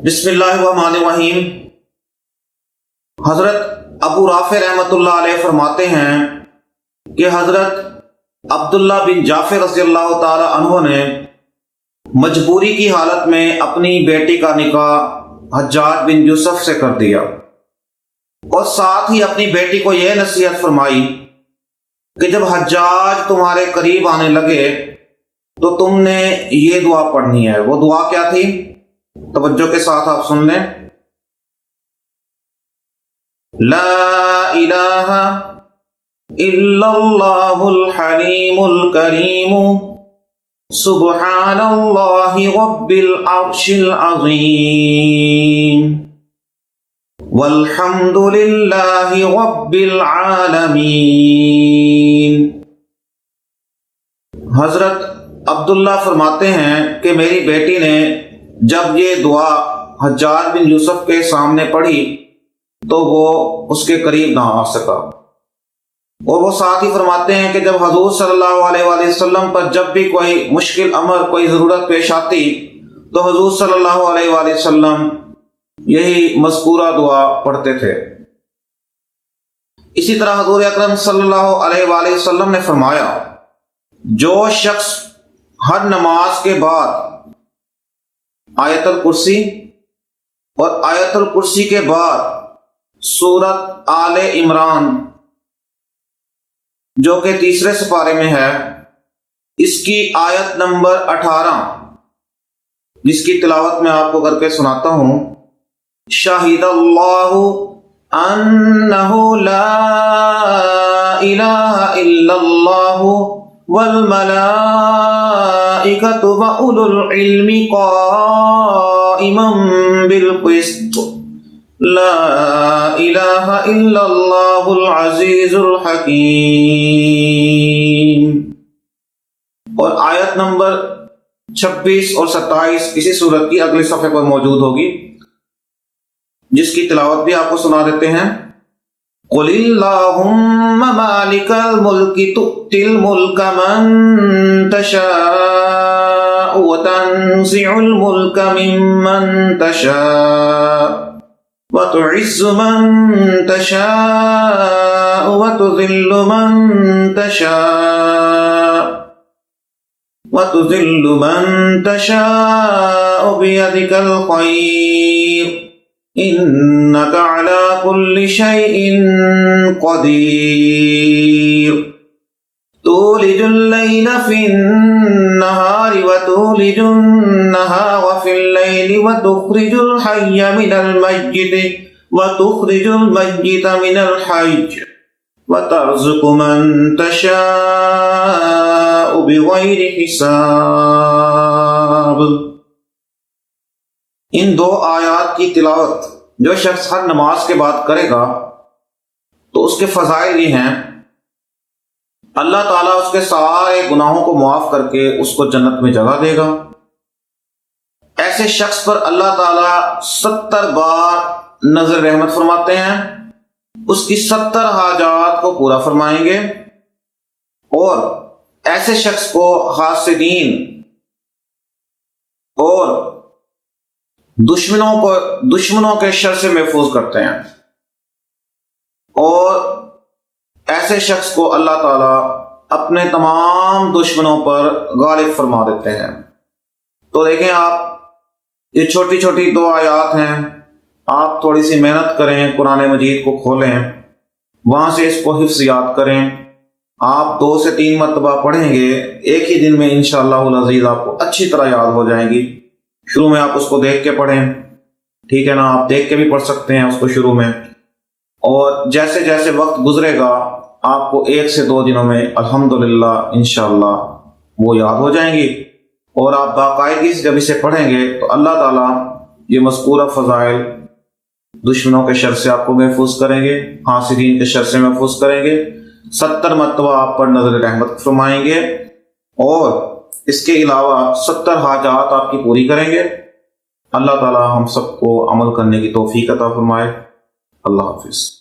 بسم اللہ الرحمن الرحیم۔ حضرت ابو رافع رحمۃ اللہ علیہ فرماتے ہیں کہ حضرت عبداللہ بن جعفر رضی اللہ تعالی عنہ نے مجبوری کی حالت میں اپنی بیٹی کا نکاح حجاج بن یوسف سے کر دیا، اور ساتھ ہی اپنی بیٹی کو یہ نصیحت فرمائی کہ جب حجاج تمہارے قریب آنے لگے تو تم نے یہ دعا پڑھنی ہے۔ وہ دعا کیا تھی؟ توجہ کے ساتھ آپ سن لیں۔ لا الہ الا اللہ الحلیم الکریم سبحان اللہ رب العرش العظیم والحمد للہ رب العالمین۔ حضرت عبداللہ فرماتے ہیں کہ میری بیٹی نے جب یہ دعا حجاج بن یوسف کے سامنے پڑھی تو وہ اس کے قریب نہ آ سکا، اور وہ ساتھ ہی فرماتے ہیں کہ جب حضور صلی اللہ علیہ وآلہ وسلم پر جب بھی کوئی مشکل امر، کوئی ضرورت پیش آتی تو حضور صلی اللہ علیہ وآلہ وسلم یہی مذکورہ دعا پڑھتے تھے۔ اسی طرح حضور اکرم صلی اللہ علیہ وآلہ وسلم نے فرمایا، جو شخص ہر نماز کے بعد آیت الکرسی اور آیت الکرسی کے بعد سورت آل عمران جو کہ تیسرے سپارے میں ہے، اس کی آیت نمبر 18 جس کی تلاوت میں آپ کو کر کے سناتا ہوں۔ شاہد اللہ انہ لا الہ الا اللہ والملائکۃ وَأُولُو العلم قائما بالقسط لا الہ الا اللہ العزیز الحکیم۔ اور آیت نمبر 26 اور 27 اسی سورت کی اگلے صفحے پر موجود ہوگی، جس کی تلاوت بھی آپ کو سنا دیتے ہیں۔ قل اللہم مالک الملک تؤتی الملک من تشاء وتنزع الملک ممن تشاء وتعز من تشاء وتذل من تشاء بیدک الخیر انک علی کل شیء قدیر تولج اللیل فی النہار وتولج النہار فی اللیل وتخرج الحی من المیت وتخرج المیت من الحی وترزق من تشاء بغیر حساب۔ ان دو آیات کی تلاوت جو شخص ہر نماز کے بعد کرے گا تو اس کے فضائل یہ ہیں، اللہ تعالیٰ اس کے سارے گناہوں کو معاف کر کے اس کو جنت میں جگہ دے گا۔ ایسے شخص پر اللہ تعالیٰ 70 بار نظر رحمت فرماتے ہیں، اس کی 70 حاجات کو پورا فرمائیں گے، اور ایسے شخص کو حاسدین اور دشمنوں کے شر سے محفوظ کرتے ہیں، اور ایسے شخص کو اللہ تعالیٰ اپنے تمام دشمنوں پر غالب فرما دیتے ہیں۔ تو دیکھیں آپ، یہ چھوٹی چھوٹی 2 آیات ہیں، آپ تھوڑی سی محنت کریں، قرآن مجید کو کھولیں، وہاں سے اس کو حفظ یاد کریں۔ آپ 2 سے 3 مرتبہ پڑھیں گے، ایک ہی دن میں انشاءاللہ العزیز آپ کو اچھی طرح یاد ہو جائیں گی۔ شروع میں آپ اس کو دیکھ کے پڑھیں، ٹھیک ہے نا، آپ دیکھ کے بھی پڑھ سکتے ہیں اس کو شروع میں، اور جیسے جیسے وقت گزرے گا آپ کو 1 سے 2 دنوں میں الحمدللہ انشاءاللہ وہ یاد ہو جائیں گی، اور آپ باقاعدگی سے جب اسے پڑھیں گے تو اللہ تعالیٰ یہ مذکورہ فضائل دشمنوں کے شر سے آپ کو محفوظ کریں گے، حاسدین کے شر سے محفوظ کریں گے، 70 مرتبہ آپ پر نظر رحمت فرمائیں گے، اور اس کے علاوہ 70 حاجات آپ کی پوری کریں گے۔ اللہ تعالیٰ ہم سب کو عمل کرنے کی توفیق عطا فرمائے۔ اللہ حافظ۔